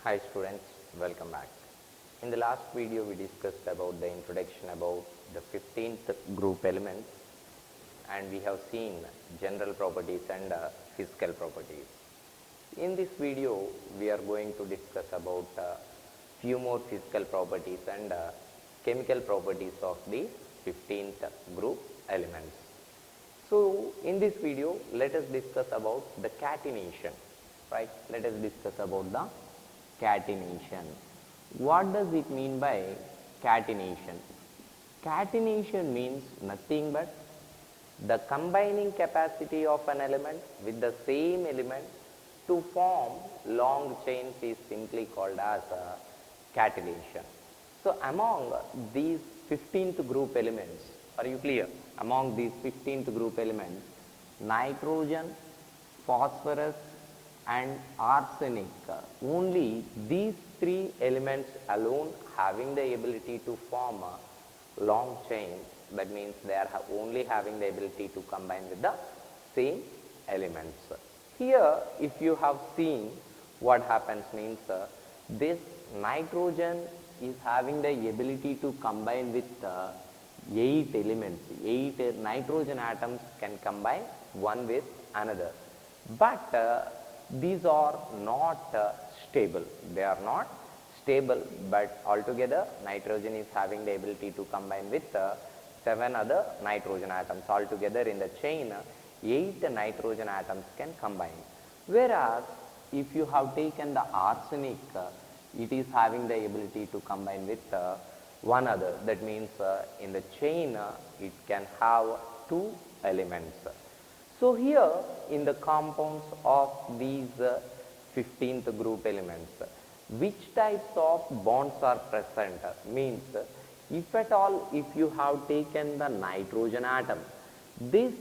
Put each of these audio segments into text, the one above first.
Hi students, welcome back. In the last video we discussed about the introduction about the 15th group elements, and we have seen general properties and physical properties. In this video we are going to discuss about few more physical properties and chemical properties of the 15th group elements. So in this video let us discuss about the catenation, right? Let us discuss about the catenation. What does it mean by catenation? Catenation means nothing but the combining capacity of an element with the same element to form long chains is simply called as catenation. So among these 15th group elements, are you clear? Among these 15th group elements, nitrogen, phosphorus and arsenic, only these three elements alone having the ability to form long chains. That means they are only having the ability to combine with the same elements. Here if you have seen what happens means this nitrogen is having the ability to combine with 8 elements. 8 nitrogen atoms can combine one with another, but these are not stable. They are not stable, but altogether nitrogen is having the ability to combine with 7 other nitrogen atoms. Altogether in the chain 8 nitrogen atoms can combine. Whereas if you have taken the arsenic, it is having the ability to combine with one other. That means in the chain it can have 2 elements. So here in the compounds of these 15th group elements, which types of bonds are present? Means if at all if you have taken the nitrogen atom, this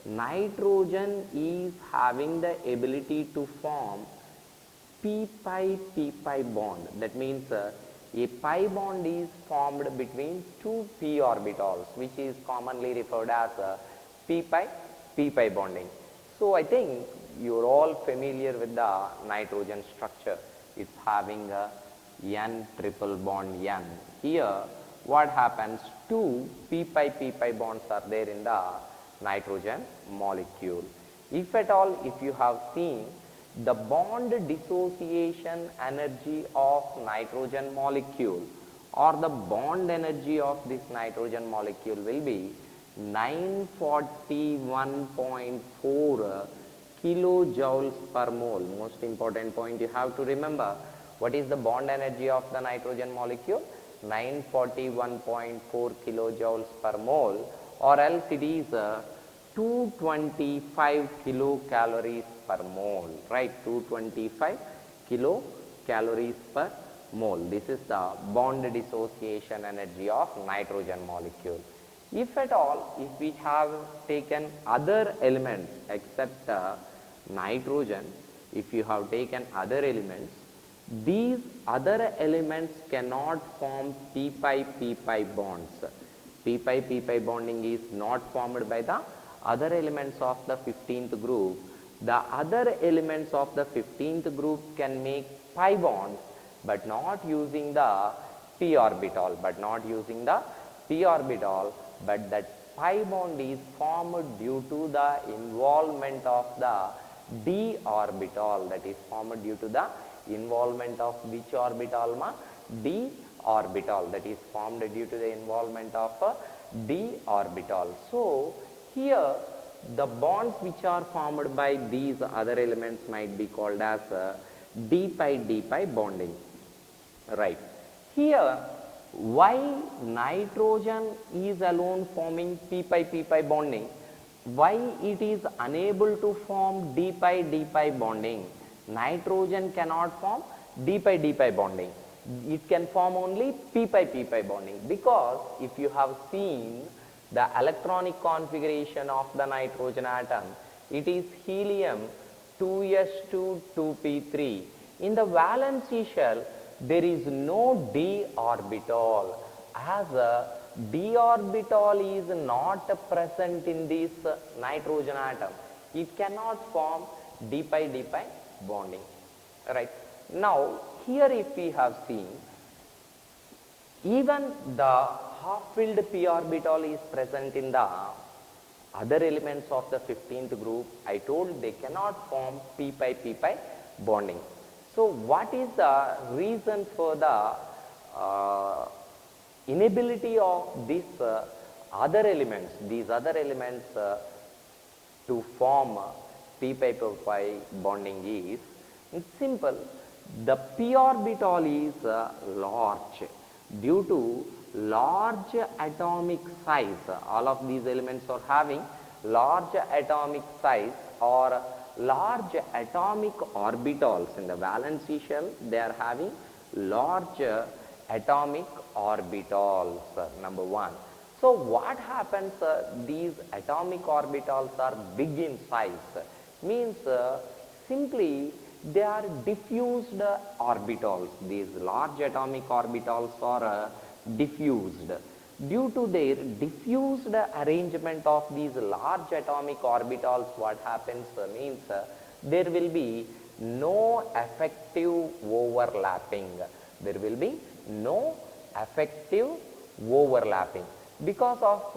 nitrogen is having the ability to form p-pi bond. That means a pi bond is formed between 2 p orbitals, which is commonly referred as p-pi bonding. So I think you are all familiar with the nitrogen structure. It's having a N triple bond N. Here what happens, 2 p-pi bonds are there in the nitrogen molecule. If at all if you have seen the bond dissociation energy of nitrogen molecule, or the bond energy of this nitrogen molecule will be 941.4 kilojoules per mole. Most important point you have to remember, what is the bond energy of the nitrogen molecule? 941.4 kilojoules per mole, or else it is 225 kilocalories per mole, right? 225 kilocalories per mole. This is the bond dissociation energy of nitrogen molecule. If at all if we have taken other elements except nitrogen, if you have taken other elements, these other elements cannot form p-pi bonds. P-pi bonding is not formed by the other elements of the 15th group. The other elements of the 15th group can make pi bonds, but not using the p orbital, but that pi bond is formed due to the involvement of the d orbital. That is formed due to the involvement of which orbital? D orbital. That is formed due to the involvement of d orbital. So here the bonds which are formed by these other elements might be called as d-pi bonding, right? Here why nitrogen is alone forming p-pi bonding? Why it is unable to form d-pi bonding? Nitrogen cannot form d-pi bonding. It can form only p-pi bonding, because if you have seen the electronic configuration of the nitrogen atom, it is helium 2s2 2p3. In the valency shell there is no d orbital. As a d orbital is not present in this nitrogen atom, it cannot form d-pi bonding, right? Now, here if we have seen, even the half-filled p orbital is present in the other elements of the 15th group. I told they cannot form p pi bonding. So what is the reason for the inability of these other elements, to form p pi bonding is, it's simple. The p orbital is large due to large atomic size. All of these elements are having large atomic size or large atomic orbitals. In the valency shell, they are having large atomic orbitals, number one. So what happens, these atomic orbitals are big in size, means simply they are diffused orbitals. These large atomic orbitals are diffused. Due to their diffused arrangement of these large atomic orbitals, what happens means there will be no effective overlapping. There will be no effective overlapping. Because of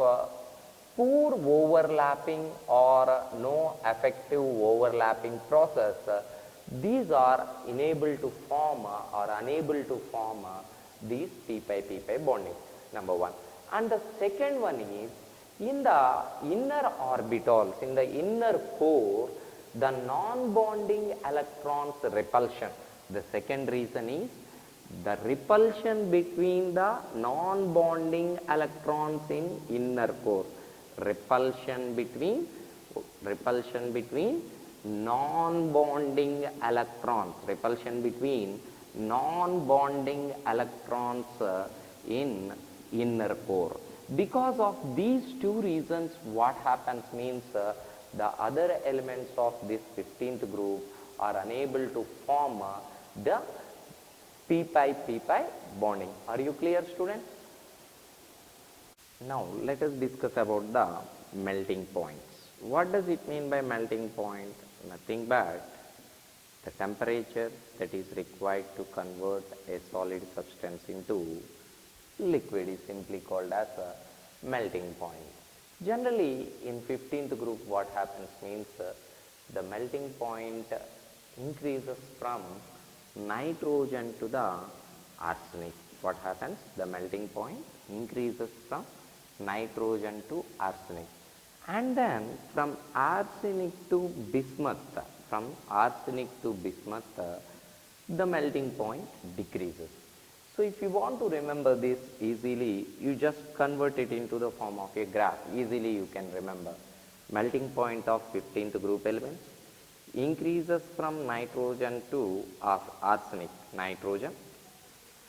poor overlapping or no effective overlapping process, these are unable to form these p pi bonding, number one. And the second one is, in the inner orbitals, in the inner core, the non-bonding electrons repulsion. The second reason is the repulsion between the non-bonding electrons in inner core. Repulsion between non-bonding electrons. Repulsion between non-bonding electrons in inner core. Because of these two reasons, what happens means the other elements of this 15th group are unable to form the p pi bonding. Are you clear, students? Now let us discuss about the melting points. What does it mean by melting point? Nothing but the temperature that is required to convert a solid substance into liquid is simply called as a melting point. Generally in 15th group, what happens means the melting point increases from nitrogen to the arsenic. What happens? The melting point increases from nitrogen to arsenic, and then from arsenic to bismuth, the melting point decreases. So if you want to remember this easily, you just convert it into the form of a graph. Easily you can remember. Melting point of 15th group elements increases from nitrogen to arsenic, nitrogen,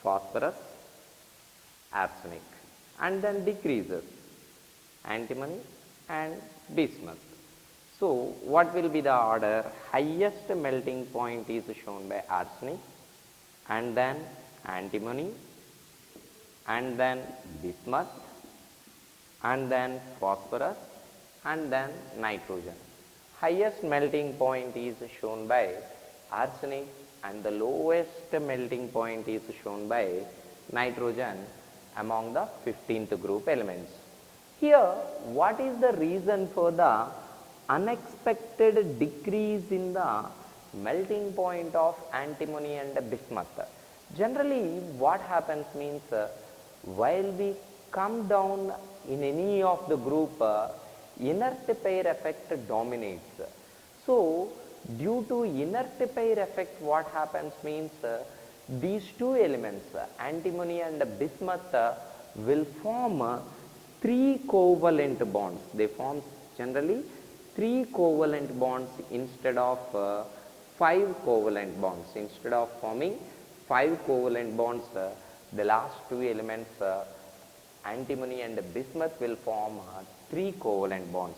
phosphorus, arsenic, and then decreases antimony and bismuth. So what will be the order? Highest melting point is shown by arsenic, and then antimony, and then bismuth, and then phosphorus, and then nitrogen. Highest melting point is shown by arsenic, and the lowest melting point is shown by nitrogen among the 15th group elements. Here, what is the reason for the unexpected decrease in the melting point of antimony and bismuth? Generally, what happens means while we come down in any of the group, inert pair effect dominates. So, due to inert pair effect, what happens means these two elements, antimony and bismuth, will form three covalent bonds. They form generally three covalent bonds instead of five covalent bonds. Instead of forming five covalent bonds, the last two elements, antimony and bismuth, will form three covalent bonds.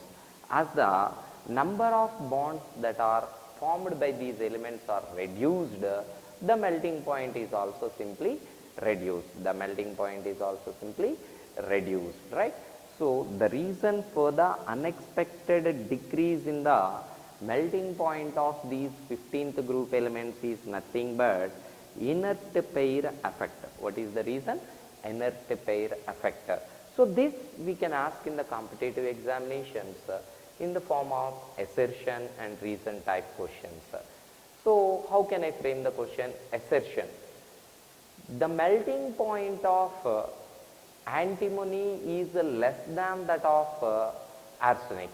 As the number of bonds that are formed by these elements are reduced, the melting point is also simply reduced. Right? So the reason for the unexpected decrease in the melting point of these 15th group elements is nothing but inert pair effect. What is the reason? Inert pair effect. So this we can ask in the competitive examinations in the form of assertion and reason type questions. So how can I frame the question? Assertion. The melting point of antimony is less than that of arsenic,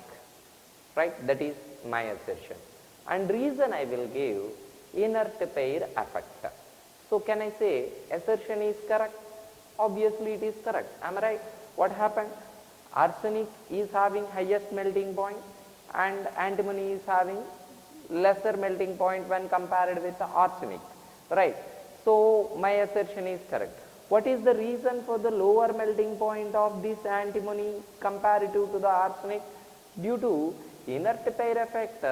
right? That is my assertion. And reason I will give inert pair effect. So can I say assertion is correct? Obviously it is correct. Am I right? What happened? Arsenic is having highest melting point and antimony is having lesser melting point when compared with the arsenic, right? So my assertion is correct. What is the reason for the lower melting point of this antimony comparative to the arsenic? Due to inert pair effect,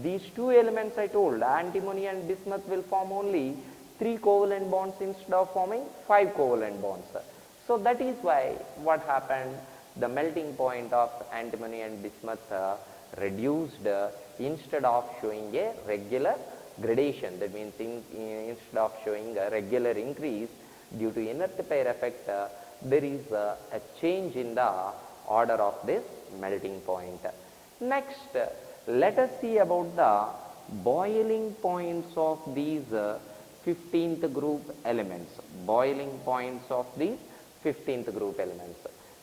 these two elements I told, antimony and bismuth, will form only 3 covalent bonds instead of forming 5 covalent bonds. So that is why what happened, the melting point of antimony and bismuth reduced instead of showing a regular gradation. That means instead of showing a regular increase due to inert pair effect, there is a change in the order of this melting point. Next, let us see about the boiling points of these 15th group elements. Boiling points of these 15th group elements.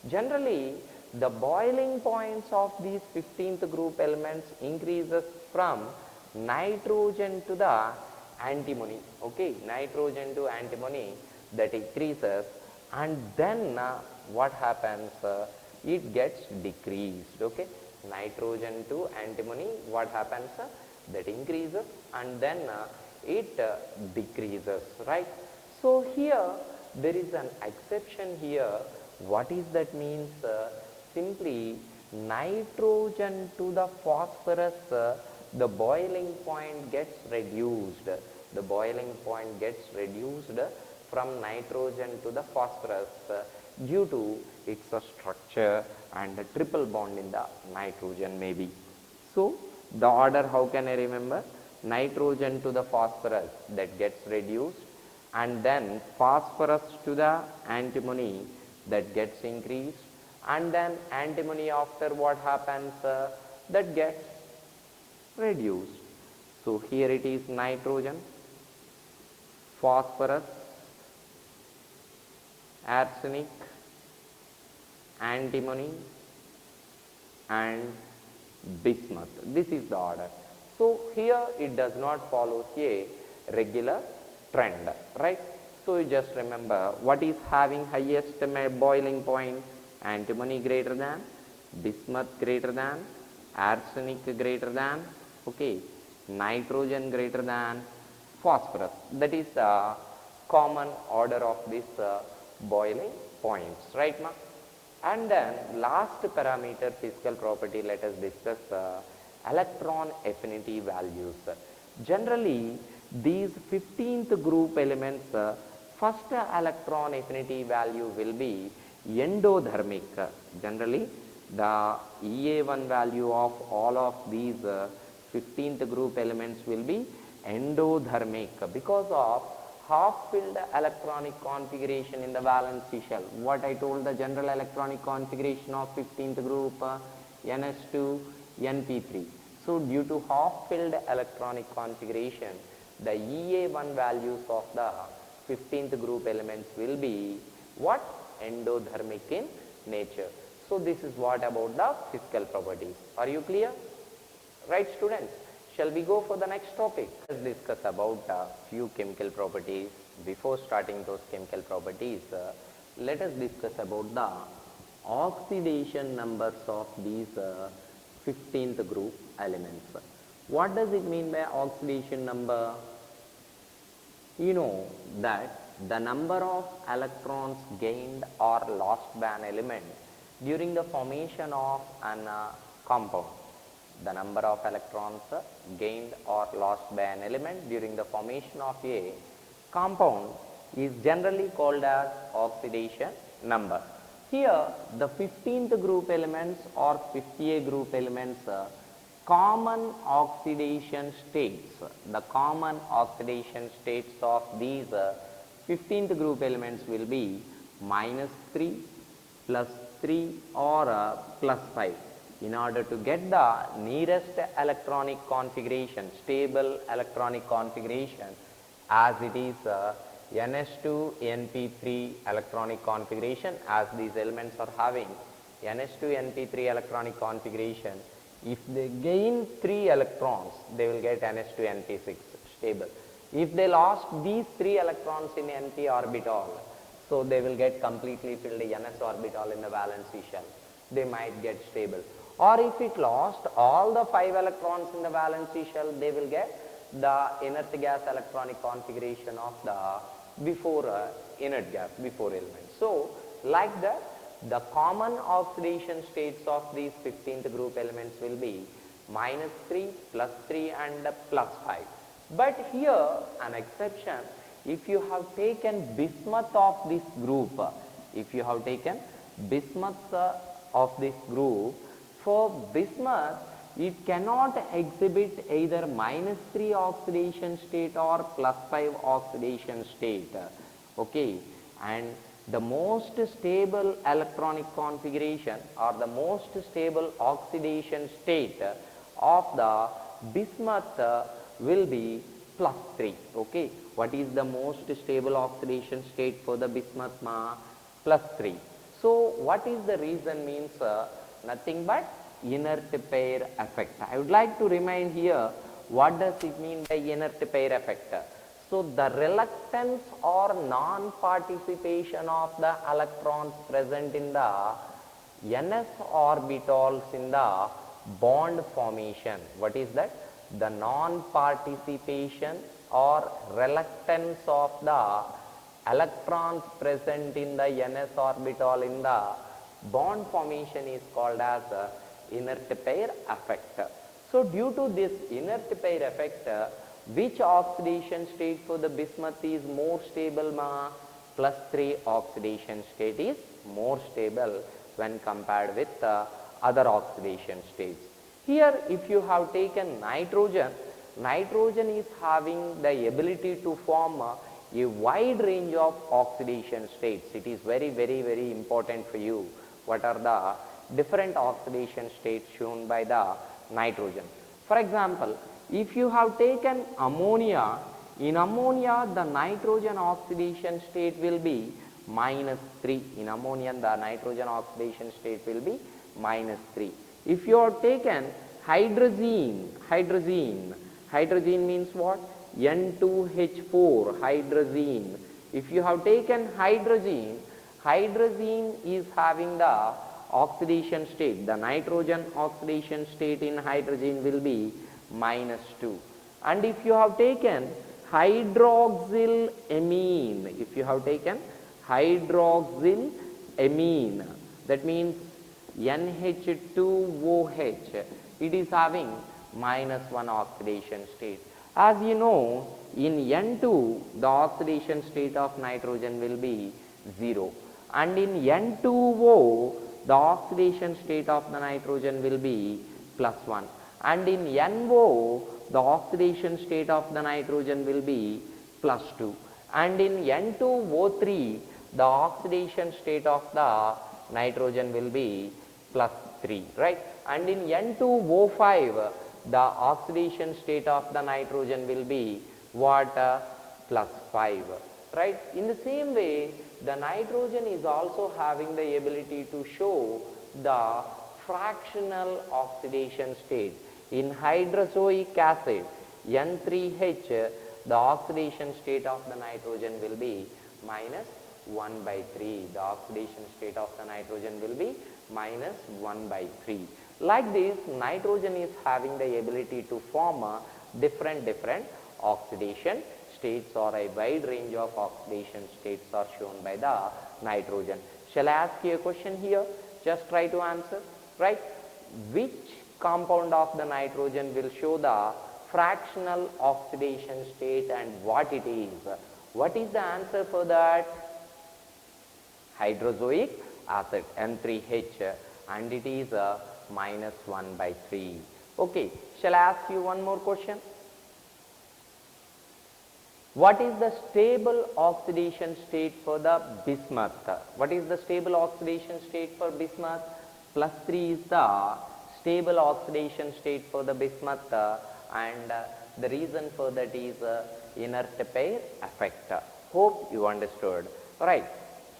Generally, the boiling points of these 15th group elements increases from nitrogen to the antimony. Okay, nitrogen to antimony, that increases, and then what happens? It gets decreased. Okay, nitrogen to antimony, what happens? That increases, and then it decreases, right? So here there is an exception here. What is that means? Simply nitrogen to the phosphorus, the boiling point gets reduced. The boiling point gets reduced from nitrogen to the phosphorus due to its structure and a triple bond in the nitrogen maybe. So the order, how can I remember? Nitrogen to the phosphorus, that gets reduced, and then phosphorus to the antimony, that gets increased, and then antimony after what happens? That gets reduced. So here it is nitrogen, phosphorus, arsenic, antimony and bismuth. This is the order. So here it does not follow a regular trend, right? So you just remember what is having highest boiling point: antimony greater than, bismuth greater than, arsenic greater than, okay, nitrogen greater than, phosphorus. That is the common order of this boiling points, right, ma? And then last parameter, physical property, let us discuss electron affinity values. Generally, these 15th group elements, first electron affinity value will be endothermic. Generally, the EA1 value of all of these 15th group elements will be endothermic because of half-filled electronic configuration in the valency shell. What I told, the general electronic configuration of 15th group, NS2, NP3. So due to half-filled electronic configuration, the EA1 values of the 15th group elements will be what? Endothermic in nature. So this is what about the physical properties. Are you clear? Right, students? Shall we go for the next topic? Let's discuss about a few chemical properties. Before starting those chemical properties, let us discuss about the oxidation numbers of these 15th group elements. What does it mean by oxidation number? You know that the number of electrons gained or lost by an element during the formation of an compound. The number of electrons gained or lost by an element during the formation of a compound is generally called as oxidation number. Here the 15th group elements or 50A group elements common oxidation states. The common oxidation states of these 15th group elements will be -3, +3 or +5. In order to get the nearest electronic configuration, stable electronic configuration, as it is NS2NP3 electronic configuration, as these elements are having NS2NP3 electronic configuration, if they gain 3 electrons, they will get NS2NP6 stable. If they lost these 3 electrons in NP orbital, so they will get completely filled NS orbital in the valency shell. They might get stable. Or if it lost all the 5 electrons in the valency shell, they will get the inert gas electronic configuration of the before inert gas, before element. So, like that, the common oxidation states of these 15th group elements will be -3, +3 and +5. But here an exception, if you have taken bismuth of this group, if you have taken bismuth of this group, for bismuth it cannot exhibit either -3 oxidation state or +5 oxidation state. Okay, and the most stable electronic configuration or the most stable oxidation state of the bismuth will be +3. Okay, what is the most stable oxidation state for the bismuth? +3. So what is the reason? Means nothing but inert pair effect. I would like to remind here, what does it mean by inert pair effect? So the reluctance or non-participation of the electrons present in the NS orbitals in the bond formation. What is that? The non-participation or reluctance of the electrons present in the NS orbital in the bond formation is called as inert pair effect. So due to this inert pair effect, which oxidation state for the bismuth is more stable? +3 oxidation state is more stable when compared with other oxidation states. Here if you have taken nitrogen, nitrogen is having the ability to form a wide range of oxidation states. It is very important for you. What are the different oxidation states shown by the nitrogen? For example, if you have taken ammonia, in ammonia the nitrogen oxidation state will be -3. In ammonia the nitrogen oxidation state will be -3. If you have taken hydrazine, hydrazine means what? N2H4, hydrazine. If you have taken hydrazine, hydrazine is having the oxidation state, the nitrogen oxidation state in hydrazine will be -2. And if you have taken hydroxylamine, if you have taken hydroxylamine, that means NH2OH, it is having -1 oxidation state. As you know, in N2 the oxidation state of nitrogen will be 0, and in N2O the oxidation state of the nitrogen will be +1, and in NO the oxidation state of the nitrogen will be +2, and in N2O3 the oxidation state of the nitrogen will be +3, right? And in N2O5 the oxidation state of the nitrogen will be what? +5, right? In the same way, the nitrogen is also having the ability to show the fractional oxidation state. In hydrozoic acid N3H, the oxidation state of the nitrogen will be -1/3. The oxidation state of the nitrogen will be -1/3. Like this, nitrogen is having the ability to form different oxidation states, or a wide range of oxidation states are shown by the nitrogen. Shall I ask you a question here? Just try to answer, right? Which compound of the nitrogen will show the fractional oxidation state and what it is? What is the answer for that? Hydrozoic acid N3H, and it is -1/3. Okay, shall I ask you one more question? What is the stable oxidation state for the bismuth? What is the stable oxidation state for bismuth? Plus 3 is the stable oxidation state for the bismuth, and the reason for that is inert pair effect. Hope you understood. Right.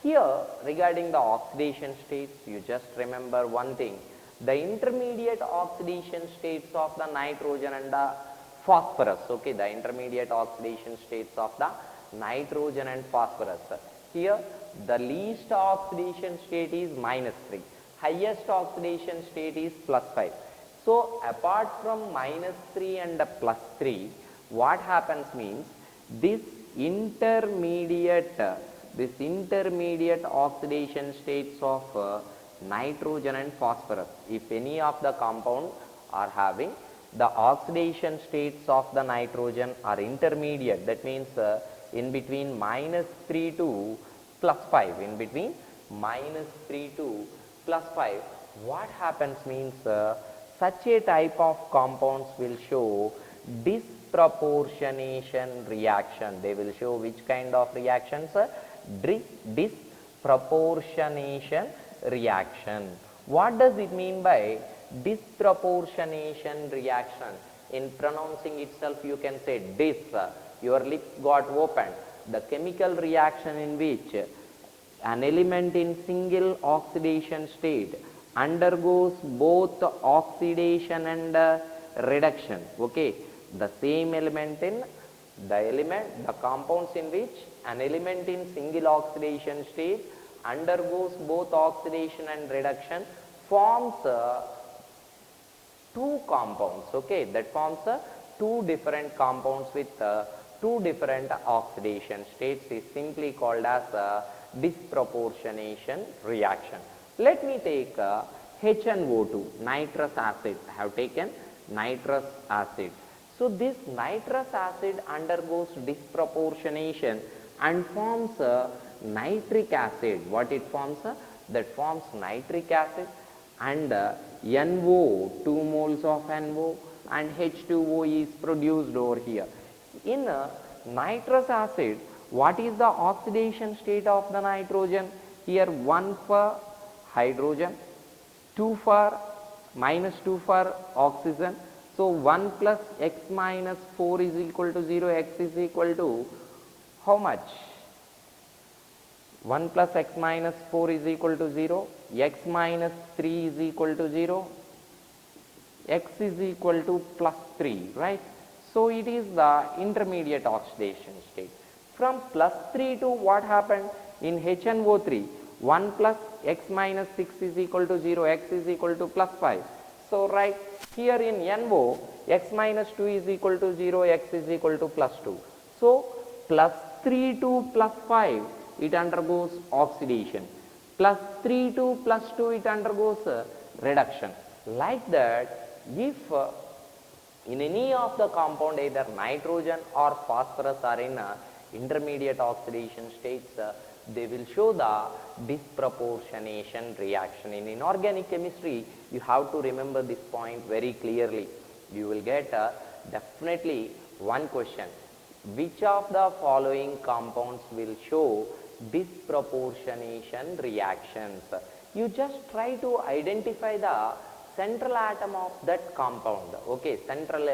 Here regarding the oxidation states, you just remember one thing. The intermediate oxidation states of the nitrogen and the phosphorus. Okay, the intermediate oxidation states of the nitrogen and phosphorus. Here the least oxidation state is -3. Highest oxidation state is +5. So apart from -3 and +3, what happens means this intermediate oxidation states of nitrogen and phosphorus, if any of the compound are having the oxidation states of the nitrogen are intermediate, that means in between -3 to +5, in between -3 to +5, what happens means such a type of compounds will show disproportionation reaction. They will show which kind of reactions? Disproportionation reaction. What does it mean by disproportionation reaction? In pronouncing itself you can say dis, your lips got opened. The chemical reaction in which an element in single oxidation state undergoes both oxidation and reduction. Okay, the same element in the compounds in which an element in single oxidation state undergoes both oxidation and reduction forms two compounds. Okay, that forms two different compounds with two different oxidation states is simply called as disproportionation reaction. Let me take HNO2, nitrous acid. I have taken nitrous acid. So this nitrous acid undergoes disproportionation and forms nitric acid. What it forms? That forms nitric acid and NO, 2 moles of NO, and H2O is produced over here. In nitrous acid, what is the oxidation state of the nitrogen? Here 1 for hydrogen, 2 for -2 for oxygen. So 1 plus x minus 4 is equal to 0, x is equal to how much? 1 plus x minus 4 is equal to 0, x minus 3 is equal to 0, x is equal to plus 3, right? So it is the intermediate oxidation state. From plus 3 to what happened in HNO3, 1 plus x minus 6 is equal to 0, x is equal to plus 5. So right here in NO, x minus 2 is equal to 0, x is equal to plus 2. So plus 3 to plus 5, it undergoes oxidation. Plus 3 to plus 2, it undergoes reduction. Like that, if in any of the compound, either nitrogen or phosphorus are in intermediate oxidation states, they will show the disproportionation reaction. In inorganic chemistry, you have to remember this point very clearly. You will get definitely one question. Which of the following compounds will show disproportionation reactions? You just try to identify the central atom of that compound. Okay, central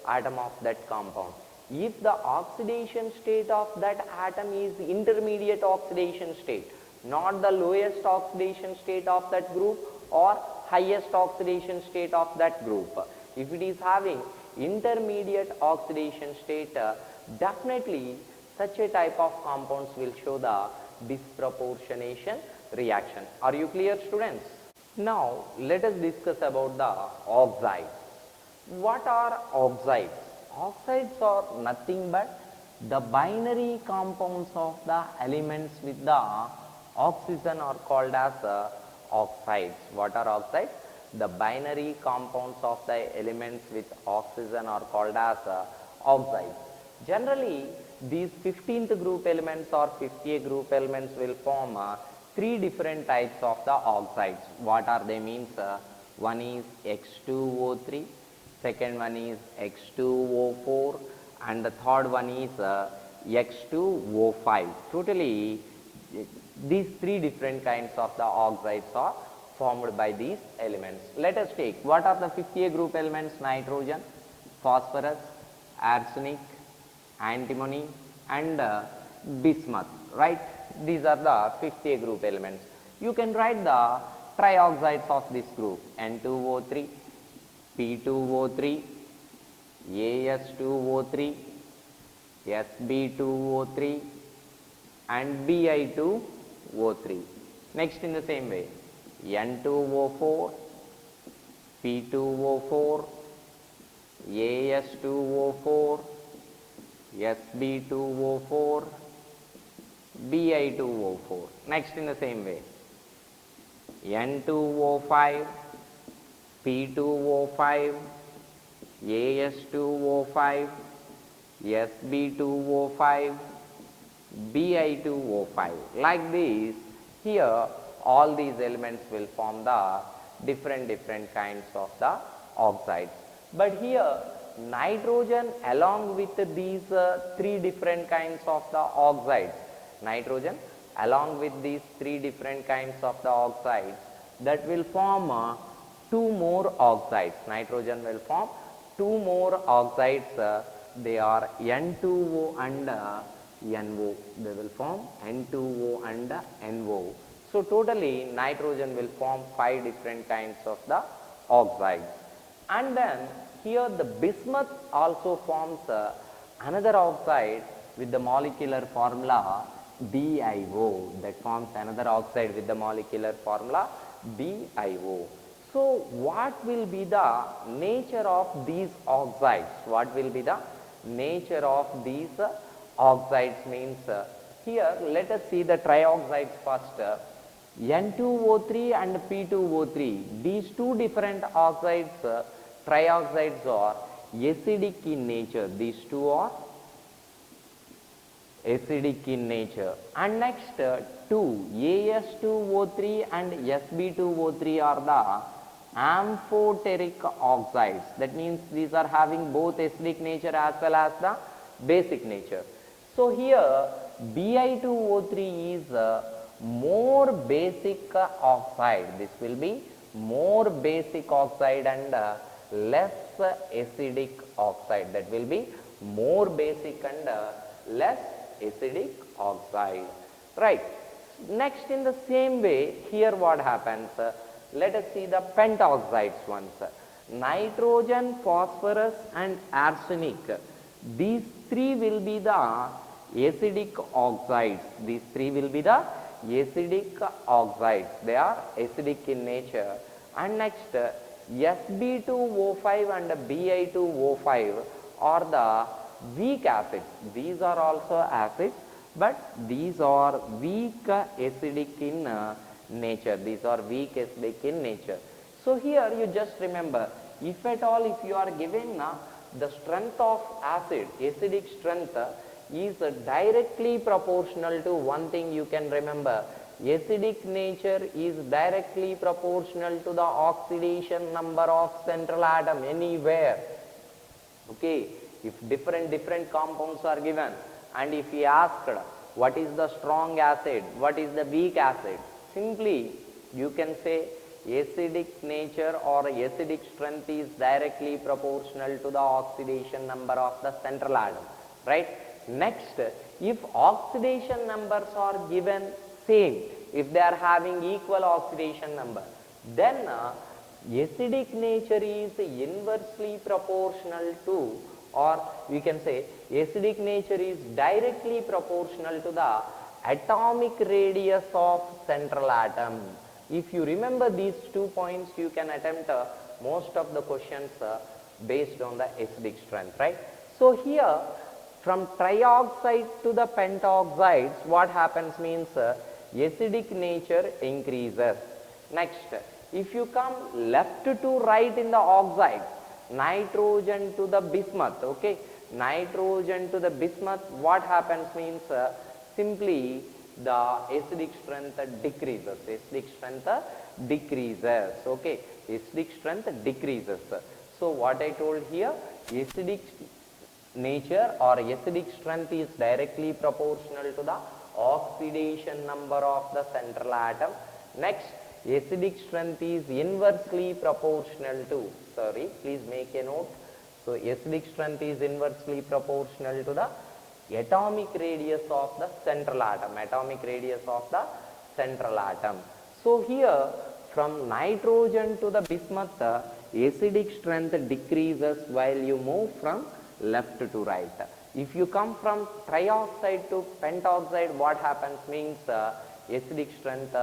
atom of that compound. If the oxidation state of that atom is intermediate oxidation state, not the lowest oxidation state of that group or highest oxidation state of that group. If it is having intermediate oxidation state, definitely such a type of compounds will show the disproportionation reaction. Are you clear, students? Now let us discuss about the oxides. What are oxides? Oxides are nothing but the binary compounds of the elements with the oxygen are called as oxides. What are oxides? The binary compounds of the elements with oxygen are called as oxides. Generally, these 15th group elements or 50th group elements will form three different types of the oxides. What are they means? One is H2O3, second one is X2O4, and the third one is X2O5. Totally, these three different kinds of the oxides are formed by these elements. Let us take what are the 50A group elements: nitrogen, phosphorus, arsenic, antimony, and bismuth, right? These are the 50A group elements. You can write the trioxides of this group: N2O3, P2O3, AS2O3, Sb2O3, and Bi2O3. Next, in the same way, N2O4, P2O4, AS2O4, Sb2O4, Bi2O4. Next, in the same way, N2O5, P2O5, AS2O5, Sb2O5, Bi2O5. Like this, here all these elements will form the different kinds of the oxides. But here nitrogen along with these three different kinds of the oxides, nitrogen along with these three different kinds of the oxides, that will form two more oxides. Nitrogen will form two more oxides. They are N2O and NO. They will form N2O and NO. So totally nitrogen will form 5 different kinds of the oxides. And then here the bismuth also forms another oxide with the molecular formula BiO. That forms another oxide with the molecular formula BiO. So what will be the nature of these oxides? What will be the nature of these oxides means, here let us see the trioxides first. N2O3 and P2O3, these two different oxides, trioxides, are acidic in nature. These two are acidic in nature. And next, two AS2O3 and Sb2O3 are the amphoteric oxides. That means these are having both acidic nature as well as the basic nature. So here Bi2O3 is more basic oxide. This will be more basic oxide and less acidic oxide. That will be more basic and less acidic oxide, right? Next, in the same way, here what happens, let us see the pentoxides once. Nitrogen, phosphorus, and arsenic, these three will be the acidic oxides. These three will be the acidic oxides. They are acidic in nature. And next, Sb2O5 and Bi2O5 are the weak acids. These are also acids, but these are weak acidic in nature. These are weak acidic in nature. So here you just remember, if at all if you are given the strength of acid, acidic strength is directly proportional to one thing you can remember. Acidic nature is directly proportional to the oxidation number of central atom anywhere. Okay, if different compounds are given, and if we asked what is the strong acid, what is the weak acid, simply you can say acidic nature or acidic strength is directly proportional to the oxidation number of the central atom, right? Next, if oxidation numbers are given same, if they are having equal oxidation number, then acidic nature is inversely proportional to, or we can say acidic nature is directly proportional to the atomic radius of central atom. If you remember these 2 points, you can attempt most of the questions based on the acidic strength, right? So here from trioxide to the pentoxides, what happens means acidic nature increases. Next, if you come left to right in the oxides, nitrogen to the bismuth, okay, nitrogen to the bismuth, what happens means simply the acidic strength decreases, acidic strength decreases, okay, acidic strength decreases. So what I told here, acidic nature or acidic strength is directly proportional to the oxidation number of the central atom. Next, acidic strength is inversely proportional to, sorry, please make a note. So acidic strength is inversely proportional to the atomic radius of the central atom, atomic radius of the central atom. So here from nitrogen to the bismuth, acidic strength decreases while you move from left to right. If you come from trioxide to pentoxide, what happens means acidic strength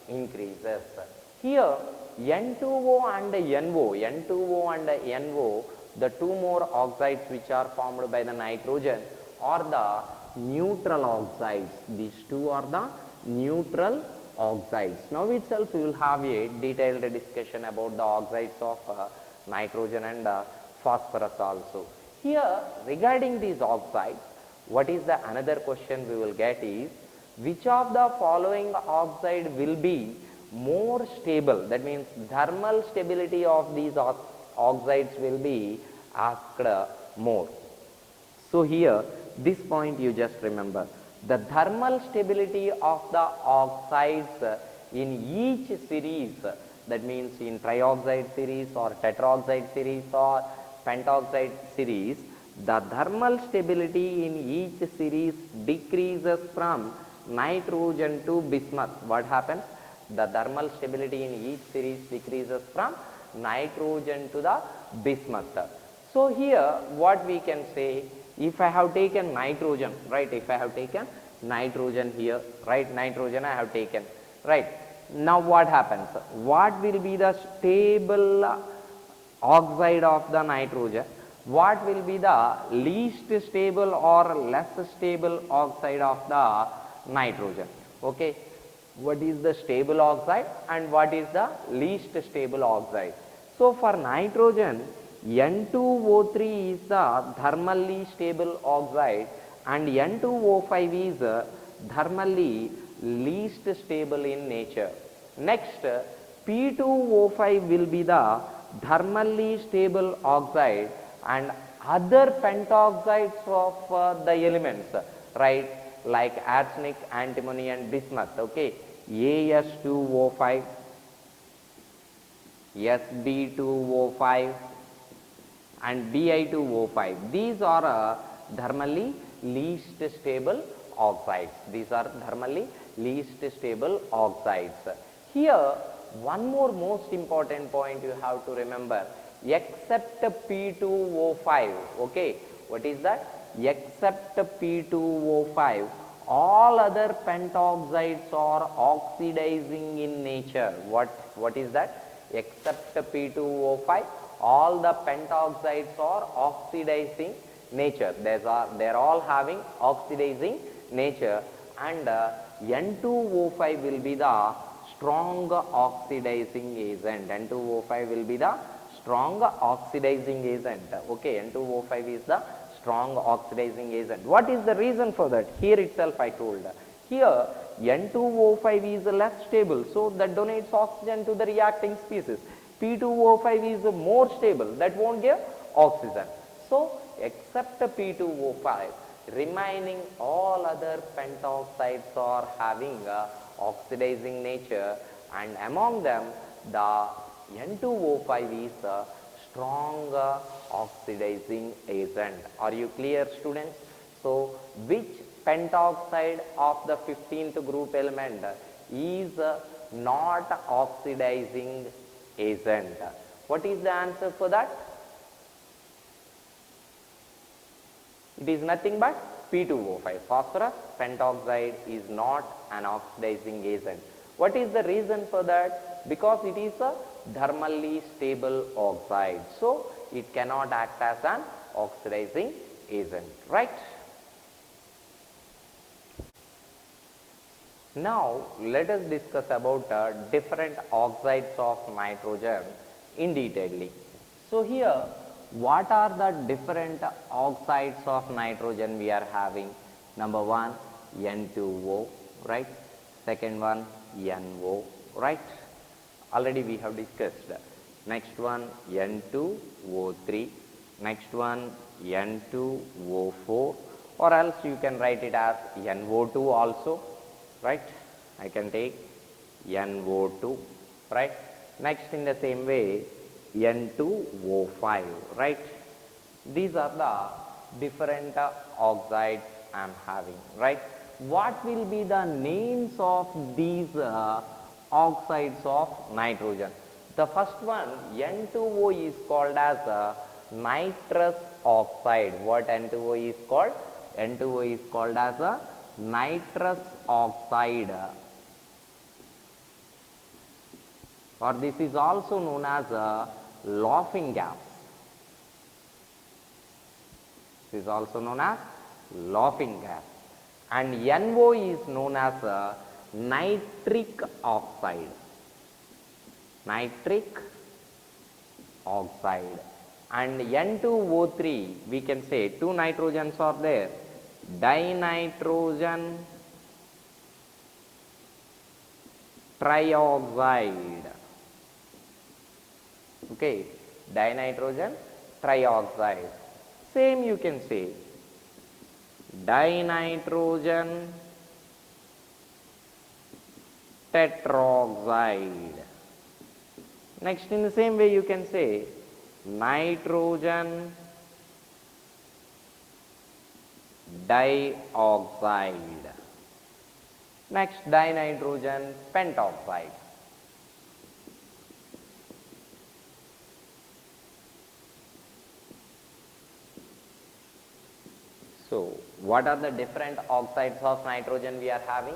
increases. Here N2O and NO, the two more oxides which are formed by the nitrogen are the neutral oxides. These two are the neutral oxides. Now itself we will have a detailed discussion about the oxides of nitrogen and phosphorus also. Here regarding these oxides, what is the another question we will get is, which of the following oxide will be more stable? That means thermal stability of these oxides will be asked more. So here this point you just remember, the thermal stability of the oxides in each series, that means in trioxide series or tetroxide series or pentoxide series, the thermal stability in each series decreases from nitrogen to bismuth. What happens? The thermal stability in each series decreases from nitrogen to the bismuth. So here what we can say, if I have taken nitrogen, right, if I have taken nitrogen here, right, nitrogen I have taken, right, now what happens? What will be the stable oxide of the nitrogen? What will be the least stable or less stable oxide of the nitrogen? Okay, what is the stable oxide and what is the least stable oxide? So for nitrogen, N2O3 is the thermally stable oxide and N2O5 is thermally least stable in nature. Next, P2O5 will be the thermally stable oxide and other pentoxides of the elements, right, like arsenic, antimony and bismuth, okay, As2O5, Sb2O5 and Bi2O5. These are thermally least stable oxides. These are thermally least stable oxides. Here one more most important point you have to remember, except P2O5, okay, what is that? Except P2O5, all other pentoxides are oxidizing in nature. What is that? Except P2O5, all the pentoxides are oxidizing nature. They are all having oxidizing nature, and N2O5 will be the strong oxidizing agent. N2O5 will be the strong oxidizing agent. Okay, N2O5 is the strong oxidizing agent. What is the reason for that? Here itself I told. Here N2O5 is less stable, so that donates oxygen to the reacting species. P2O5 is more stable, that won't give oxygen. So except P2O5, remaining all other pentoxides are having oxidizing nature, and among them the N2O5 is a strong oxidizing agent. Are you clear, students? So which pentoxide of the 15th group element is not oxidizing agent? What is the answer for that? It is nothing but P2O5. Phosphorus pentoxide is not an oxidizing agent. What is the reason for that? Because it is a thermally stable oxide, so it cannot act as an oxidizing agent, right? Now let us discuss about different oxides of nitrogen in detailedly. So here, what are the different oxides of nitrogen we are having? Number one, N2O, right? Second one, NO, right? Already we have discussed. next one N2O3, next one N2O4, or else you can write it as NO2 also, right? I can take NO2, right? Next in the same way N2O5, right? These are the different oxides I am having, right? What will be the names of these oxides of nitrogen? The first one, N2O, is called as nitrous oxide. What N2O is called? N2O is called as a nitrous oxide, or this is also known as a laughing gas. This is also known as laughing gas. And NO is known as a nitric oxide. Nitric oxide. And N2O3, we can say two nitrogens are there, dinitrogen trioxide. Okay, dinitrogen trioxide. Same you can say dinitrogen tetroxide. Next in the same way you can say nitrogen dioxide. Next dinitrogen pentoxide. So what are the different oxides of nitrogen we are having?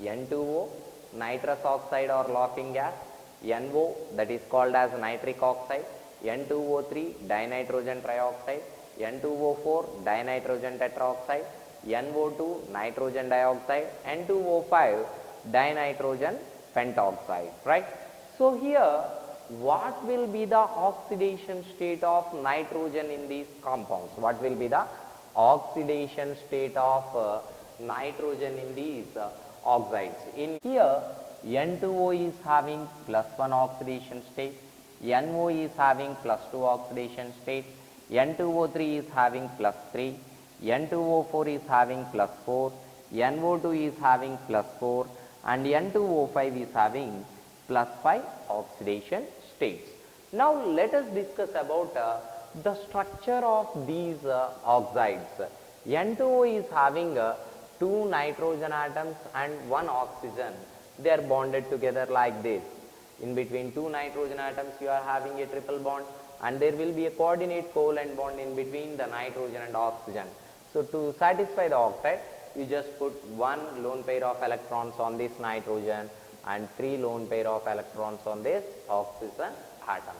N2O, nitrous oxide or laughing gas, NO, that is called as nitric oxide, N2O3, dinitrogen trioxide, N2O4, dinitrogen tetroxide, NO2, nitrogen dioxide, N2O5, dinitrogen pentoxide, right? So here what will be the oxidation state of nitrogen in these compounds? What will be the oxidation state of nitrogen in these oxides? In here N2O is having +1 oxidation state, NO is having +2 oxidation state, N2O3 is having +3, N2O4 is having +4, NO2 is having +4, and N2O5 is having +5 oxidation states. Now let us discuss about the structure of these oxides. N2O is having 2 nitrogen atoms and 1 oxygen. They are bonded together like this. In between 2 nitrogen atoms you are having a triple bond, and there will be a coordinate covalent bond in between the nitrogen and oxygen. So to satisfy the octet, you just put 1 lone pair of electrons on this nitrogen and 3 lone pair of electrons on this oxygen atom.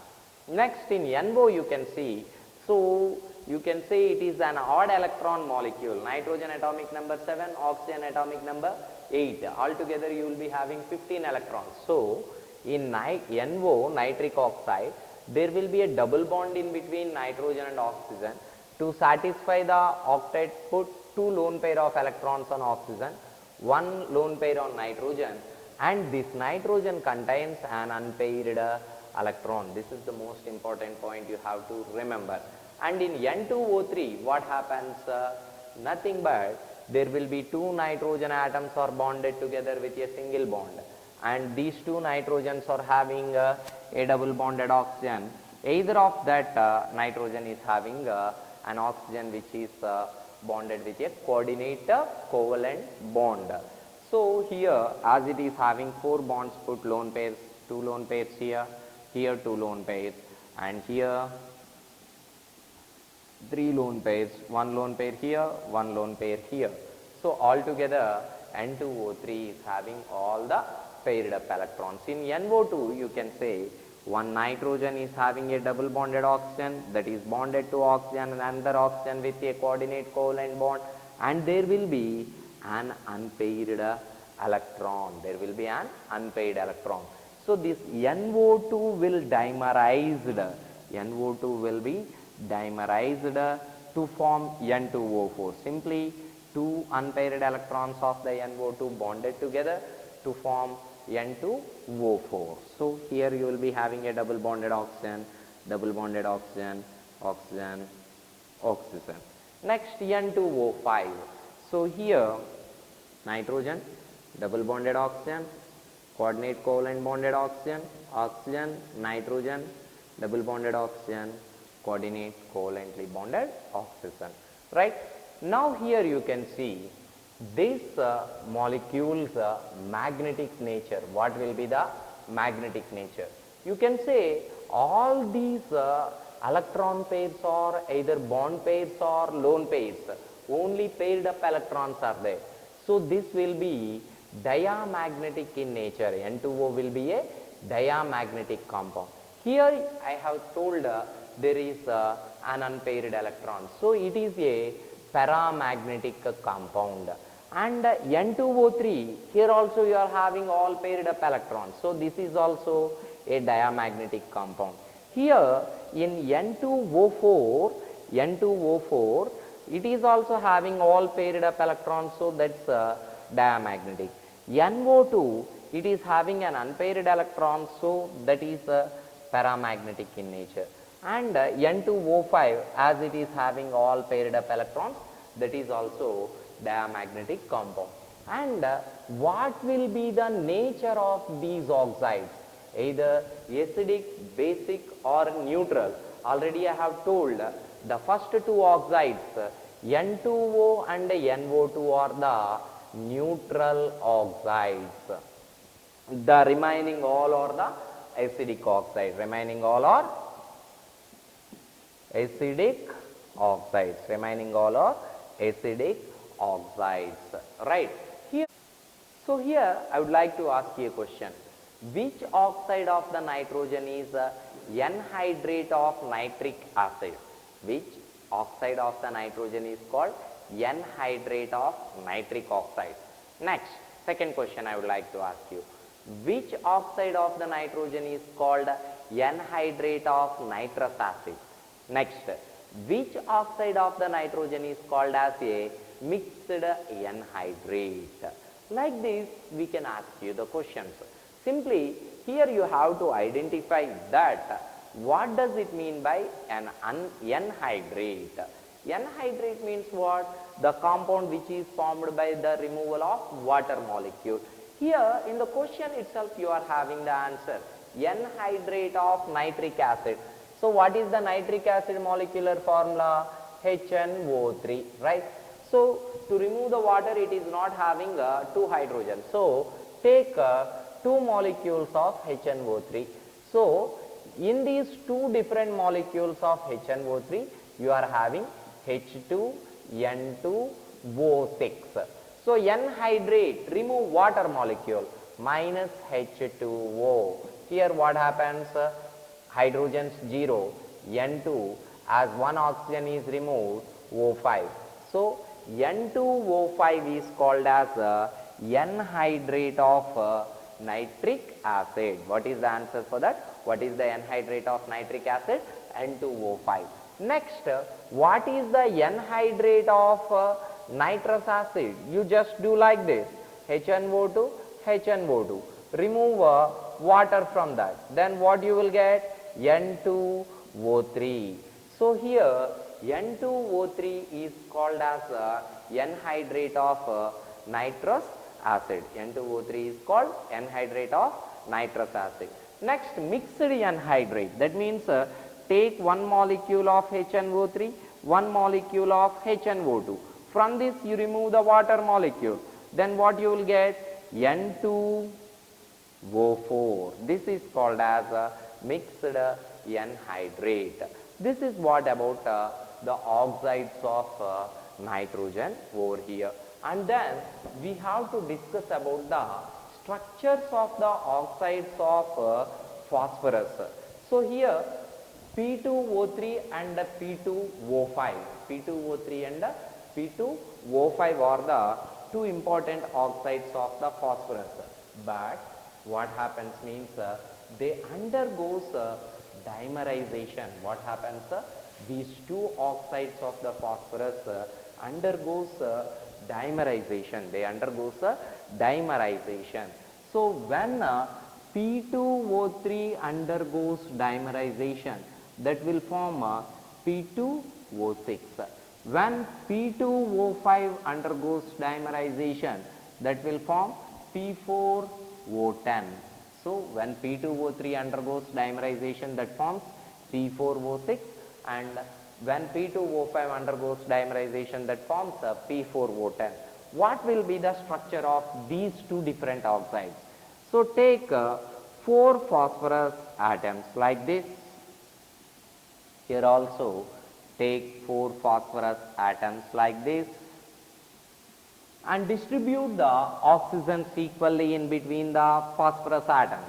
Next in NO you can see, so you can say it is an odd electron molecule, nitrogen atomic number 7, oxygen atomic number 8, altogether you will be having 15 electrons. So in NO, nitric oxide, there will be a double bond in between nitrogen and oxygen. To satisfy the octet, put 2 lone pair of electrons on oxygen, 1 lone pair on nitrogen, and this nitrogen contains an unpaired electron. This is the most important point you have to remember. And in N2O3 what happens? Nothing but there will be 2 nitrogen atoms are bonded together with a single bond, and these 2 nitrogens are having a double bonded oxygen. Either of that nitrogen is having an oxygen which is bonded with a coordinate covalent bond. So here, as it is having 4 bonds, put lone pairs, 2 lone pairs here, here 2 lone pairs, and here 3 lone pairs, 1 lone pair here, 1 lone pair here. So altogether N2O3 is having all the paired up electrons. In NO2 you can say 1 nitrogen is having a double bonded oxygen that is bonded to oxygen and another oxygen with a coordinate covalent bond, and there will be an unpaired electron. There will be an unpaired electron. So this NO2 will dimerized. NO2 will be dimerized to form N2O4. Simply 2 unpaired electrons of the NO2 bonded together to form N2O4. So here you will be having a double bonded oxygen, oxygen, oxygen. Next N2O5. So here nitrogen, double bonded oxygen, coordinate covalent bonded oxygen, nitrogen, double bonded oxygen, coordinate covalently bonded oxygen. Right? Now here you can see this molecule's magnetic nature. What will be the magnetic nature? You can say all these electron pairs are either bond pairs or lone pairs. Only paired up electrons are there. So this will be diamagnetic in nature. N2O will be a diamagnetic compound. Here I have told there is an unpaired electron. So it is a paramagnetic compound. And N2O3, here also you are having all paired up electrons. So this is also a diamagnetic compound. Here in N2O4, it is also having all paired up electrons, so that's diamagnetic. NO2, it is having an unpaired electron, so that is paramagnetic in nature. And N2O5, as it is having all paired up electrons, that is also diamagnetic compound. And what will be the nature of these oxides? Either acidic, basic or neutral. Already I have told the first two oxides, N2O and NO2 are the neutral oxides. The remaining all are the acidic oxides. Remaining all are acidic oxides. Remaining all are acidic oxides. Right? So here I would like to ask you a question. Which oxide of the nitrogen is N-hydrate of nitric acid? Which oxide of the nitrogen is called N-hydrate of nitric oxide? Next, second question I would like to ask you. Which oxide of the nitrogen is called N-hydrate of nitrous acid? Next, which oxide of the nitrogen is called as a mixed N-hydrate? Like this, we can ask you the questions. Simply, here you have to identify that what does it mean by an N-hydrate? N-hydrate means what? The compound which is formed by the removal of water molecule. Here in the question itself you are having the answer, N-hydrate of nitric acid. So what is the nitric acid molecular formula? HNO3, right? So to remove the water, it is not having two hydrogens. So take two molecules of HNO3. So in these two different molecules of HNO3, you are having H2N2O6. So N-hydrate, remove water molecule, minus H2O. Here what happens? Hydrogens 0, N2, as one oxygen is removed, O5. So N2O5 is called as N-hydrate of nitric acid. What is the answer for that? What is the N-hydrate of nitric acid? N2O5. Next, what is the N-hydrate of nitrous acid? You just do like this, HNO2, HNO2. Remove water from that. Then what you will get? N2O3. So here N2O3 is called as N-hydrate of nitrous acid. N2O3 is called N-hydrate of nitrous acid. Next, mixed N-hydrate. That means take one molecule of HNO3, one molecule of HNO2. From this you remove the water molecule. Then what you will get? N2O4. This is called as mixed N-hydrate. This is what about the oxides of nitrogen over here. And then we have to discuss about the structures of the oxides of phosphorus. So here P2O3 and P2O5. P2O3 and P2O5 are the two important oxides of the phosphorus. But what happens means they undergoes dimerization. What happens? These two oxides of the phosphorus undergoes dimerization. They undergoes dimerization. So when P2O3 undergoes dimerization, that will form P2O6. When P2O5 undergoes dimerization, that will form P4O10. So when P2O3 undergoes dimerization, that forms P4O6, and when P2O5 undergoes dimerization, that forms P4O10. What will be the structure of these two different oxides? So take 4 phosphorus atoms like this. Here also take 4 phosphorus atoms like this, and distribute the oxygens equally in between the phosphorus atoms.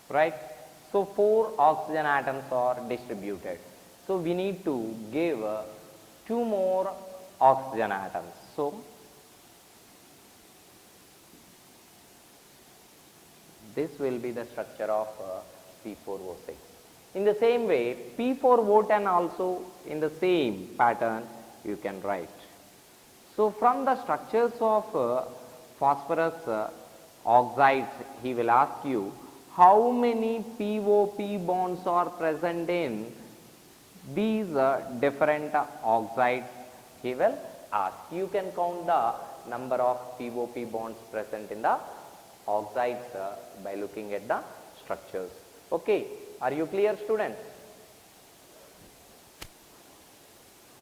Right? So 4 oxygen atoms are distributed. So we need to give 2 more oxygen atoms. So this will be the structure of P4O6. In the same way, P4O10 also in the same pattern you can write. So from the structures of phosphorus oxides, he will ask you how many POP bonds are present in these different oxides. He will ask. You can count the number of POP bonds present in the oxides by looking at the structures. Okay, are you clear, students?